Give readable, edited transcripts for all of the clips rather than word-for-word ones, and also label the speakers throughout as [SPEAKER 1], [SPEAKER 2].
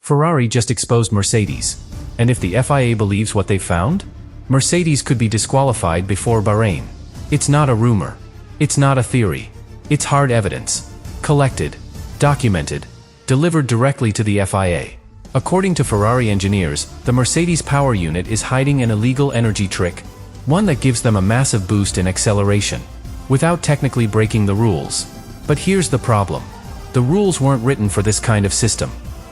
[SPEAKER 1] Ferrari just exposed Mercedes. And if the FIA believes what they've found, Mercedes could be disqualified before Bahrain. It's not a rumor. It's not a theory. It's hard evidence. Collected, documented, delivered directly to the FIA. According to Ferrari engineers, the Mercedes Power Unit is hiding an illegal energy trick, one that gives them a massive boost in acceleration, without technically breaking the rules. But here's the problem. The rules weren't written for this kind of system.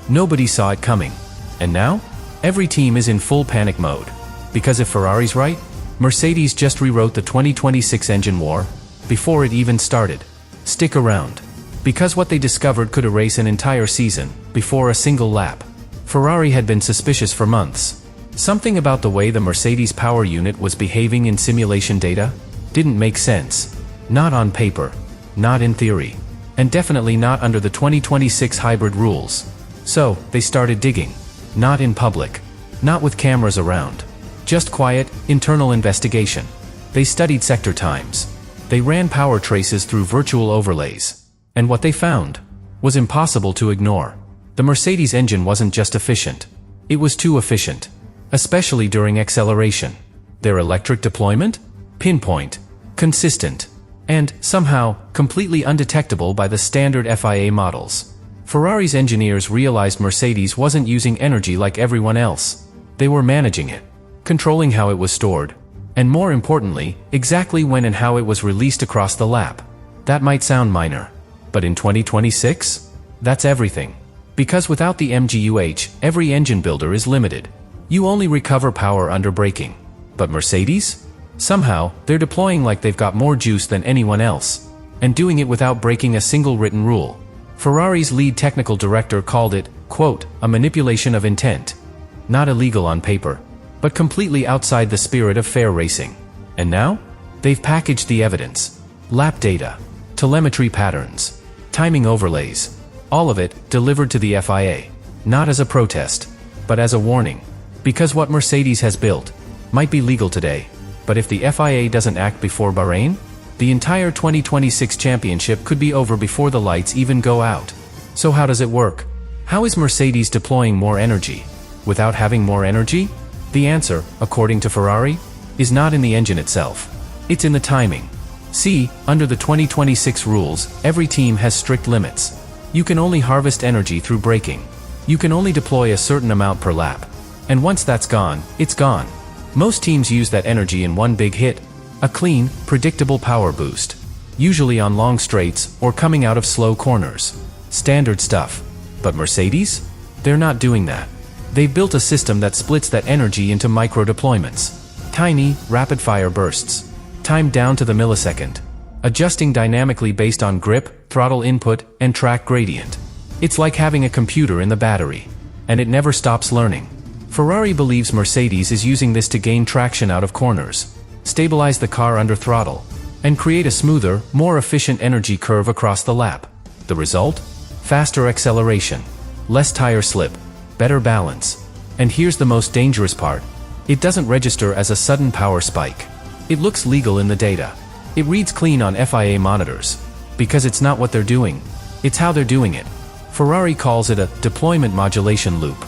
[SPEAKER 1] Nobody saw it coming. And now, every team is in full panic mode. Because if Ferrari's right, Mercedes just rewrote the 2026 engine war before it even started. Stick around. Because what they discovered could erase an entire season before a single lap. Ferrari had been suspicious for months. Something about the way the Mercedes Power Unit was behaving in simulation data didn't make sense. Not on paper, not in theory, and definitely not under the 2026 hybrid rules. So, they started digging. Not in public. Not with cameras around. Just quiet, internal investigation. They studied sector times. They ran power traces through virtual overlays. And what they found was impossible to ignore. The Mercedes engine wasn't just efficient. It was too efficient. Especially during acceleration. Their electric deployment? Pinpoint. Consistent. And, somehow, completely undetectable by the standard FIA models. Ferrari's engineers realized Mercedes wasn't using energy like everyone else. They were managing it. Controlling how it was stored. And more importantly, exactly when and how it was released across the lap. That might sound minor. But in 2026? That's everything. Because without the MGUH, every engine builder is limited. You only recover power under braking. But Mercedes? Somehow, they're deploying like they've got more juice than anyone else. And doing it without breaking a single written rule. Ferrari's lead technical director called it, quote, a manipulation of intent. Not illegal on paper, but completely outside the spirit of fair racing. And now? They've packaged the evidence. Lap data. Telemetry patterns. Timing overlays. All of it delivered to the FIA. Not as a protest, but as a warning. Because what Mercedes has built might be legal today, but if the FIA doesn't act before Bahrain, the entire 2026 championship could be over before the lights even go out. So how does it work? How is Mercedes deploying more energy without having more energy? The answer, according to Ferrari, is not in the engine itself. It's in the timing. See, under the 2026 rules, every team has strict limits. You can only harvest energy through braking. You can only deploy a certain amount per lap. And once that's gone, it's gone. Most teams use that energy in one big hit. A clean, predictable power boost. Usually on long straights or coming out of slow corners. Standard stuff. But Mercedes? They're not doing that. They've built a system that splits that energy into micro deployments. Tiny, rapid-fire bursts. Timed down to the millisecond. Adjusting dynamically based on grip, throttle input, and track gradient. It's like having a computer in the battery. And it never stops learning. Ferrari believes Mercedes is using this to gain traction out of corners, stabilize the car under throttle, and create a smoother, more efficient energy curve across the lap. The result? Faster acceleration, less tire slip, better balance. And here's the most dangerous part. It doesn't register as a sudden power spike. It looks legal in the data. It reads clean on FIA monitors. Because it's not what they're doing. It's how they're doing it. Ferrari calls it a deployment modulation loop.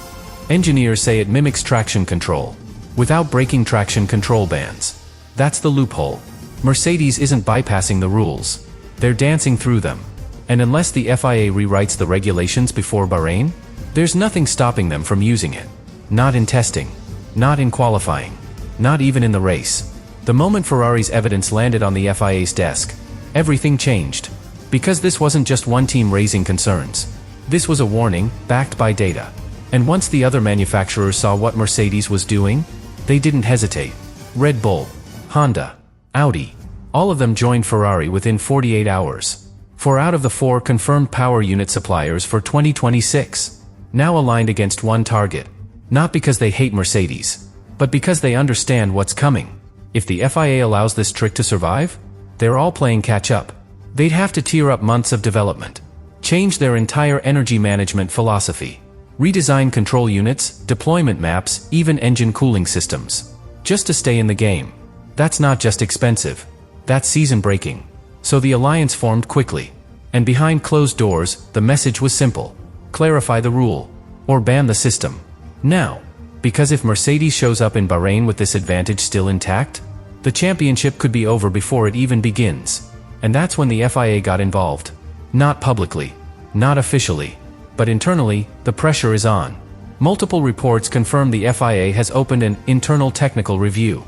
[SPEAKER 1] Engineers say it mimics traction control, without breaking traction control bands. That's the loophole. Mercedes isn't bypassing the rules. They're dancing through them. And unless the FIA rewrites the regulations before Bahrain, there's nothing stopping them from using it. Not in testing. Not in qualifying. Not even in the race. The moment Ferrari's evidence landed on the FIA's desk, everything changed. Because this wasn't just one team raising concerns. This was a warning, backed by data. And once the other manufacturers saw what Mercedes was doing, they didn't hesitate. Red Bull, Honda, Audi, all of them joined Ferrari within 48 hours. 4 out of the 4 confirmed power unit suppliers for 2026, now aligned against one target. Not because they hate Mercedes, but because they understand what's coming. If the FIA allows this trick to survive, they're all playing catch-up. They'd have to tear up months of development, change their entire energy management philosophy, redesign control units, deployment maps, even engine cooling systems, just to stay in the game. That's not just expensive. That's season-breaking. So the alliance formed quickly. And behind closed doors, the message was simple. Clarify the rule. or ban the system. Now. Because if Mercedes shows up in Bahrain with this advantage still intact, the championship could be over before it even begins. And that's when the FIA got involved. Not publicly, not officially, but internally, the pressure is on. Multiple reports confirm the FIA has opened an internal technical review.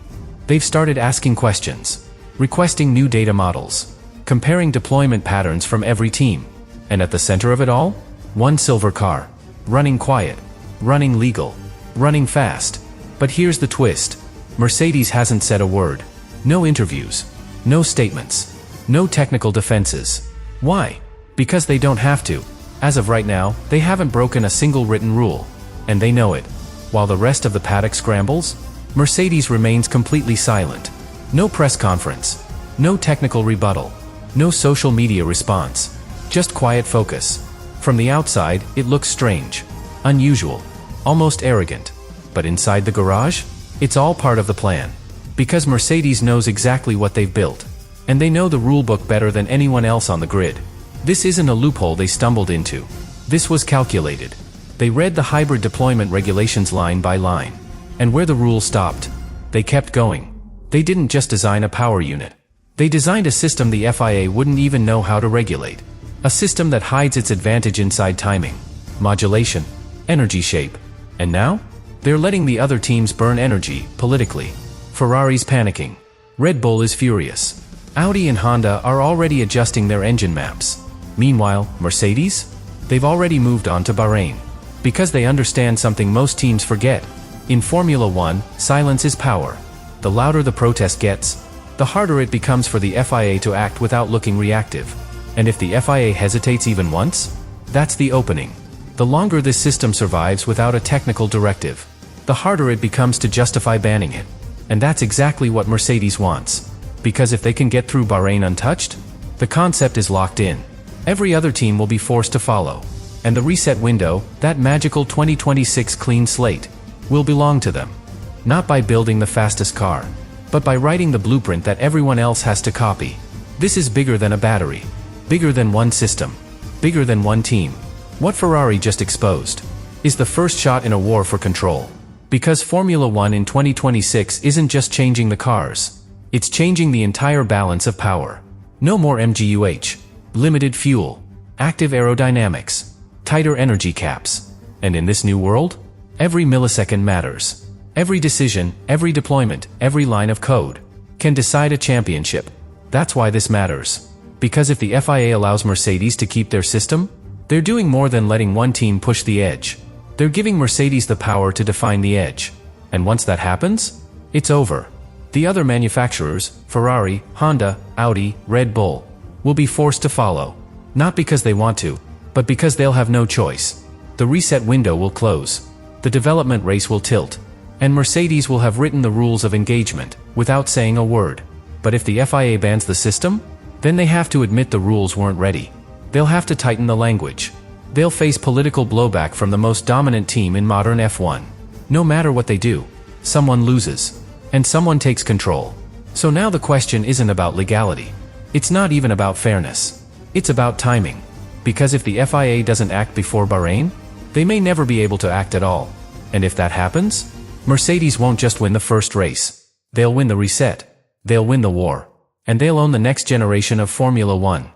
[SPEAKER 1] They've started asking questions, requesting new data models, comparing deployment patterns from every team. And at the center of it all, one silver car, running quiet, running legal, running fast. But here's the twist. Mercedes hasn't said a word. No interviews. No statements. No technical defenses. Why? Because they don't have to. As of right now, they haven't broken a single written rule. And they know it. While the rest of the paddock scrambles, Mercedes remains completely silent. No press conference. No technical rebuttal. No social media response. Just quiet focus. From the outside, it looks strange. Unusual. Almost arrogant. But inside the garage, it's all part of the plan. Because Mercedes knows exactly what they've built. And they know the rulebook better than anyone else on the grid. This isn't a loophole they stumbled into. This was calculated. They read the hybrid deployment regulations line by line. And where the rule stopped, they kept going. They didn't just design a power unit. They designed a system the FIA wouldn't even know how to regulate. A system that hides its advantage inside timing, modulation, energy shape. And now? They're letting the other teams burn energy, politically. Ferrari's panicking. Red Bull is furious. Audi and Honda are already adjusting their engine maps. Meanwhile, Mercedes? They've already moved on to Bahrain. Because they understand something most teams forget. In Formula One, silence is power. The louder the protest gets, the harder it becomes for the FIA to act without looking reactive. And if the FIA hesitates even once, that's the opening. The longer this system survives without a technical directive, the harder it becomes to justify banning it. And that's exactly what Mercedes wants. Because if they can get through Bahrain untouched, the concept is locked in. Every other team will be forced to follow. And the reset window, that magical 2026 clean slate, will belong to them. Not by building the fastest car, but by writing the blueprint that everyone else has to copy. This is bigger than a battery. Bigger than one system. Bigger than one team. What Ferrari just exposed is the first shot in a war for control. Because Formula One in 2026 isn't just changing the cars. It's changing the entire balance of power. No more MGUH. Limited fuel. Active aerodynamics. Tighter energy caps. And in this new world, every millisecond matters. Every decision, every deployment, every line of code can decide a championship. That's why this matters. Because if the FIA allows Mercedes to keep their system, they're doing more than letting one team push the edge. They're giving Mercedes the power to define the edge. And once that happens, it's over. The other manufacturers, Ferrari, Honda, Audi, Red Bull, will be forced to follow. Not because they want to, but because they'll have no choice. The reset window will close. The development race will tilt. And Mercedes will have written the rules of engagement, without saying a word. But if the FIA bans the system, then they have to admit the rules weren't ready. They'll have to tighten the language. They'll face political blowback from the most dominant team in modern F1. No matter what they do, someone loses. And someone takes control. So now the question isn't about legality. It's not even about fairness. It's about timing. Because if the FIA doesn't act before Bahrain, they may never be able to act at all. And if that happens, Mercedes won't just win the first race. They'll win the reset. They'll win the war. And they'll own the next generation of Formula One.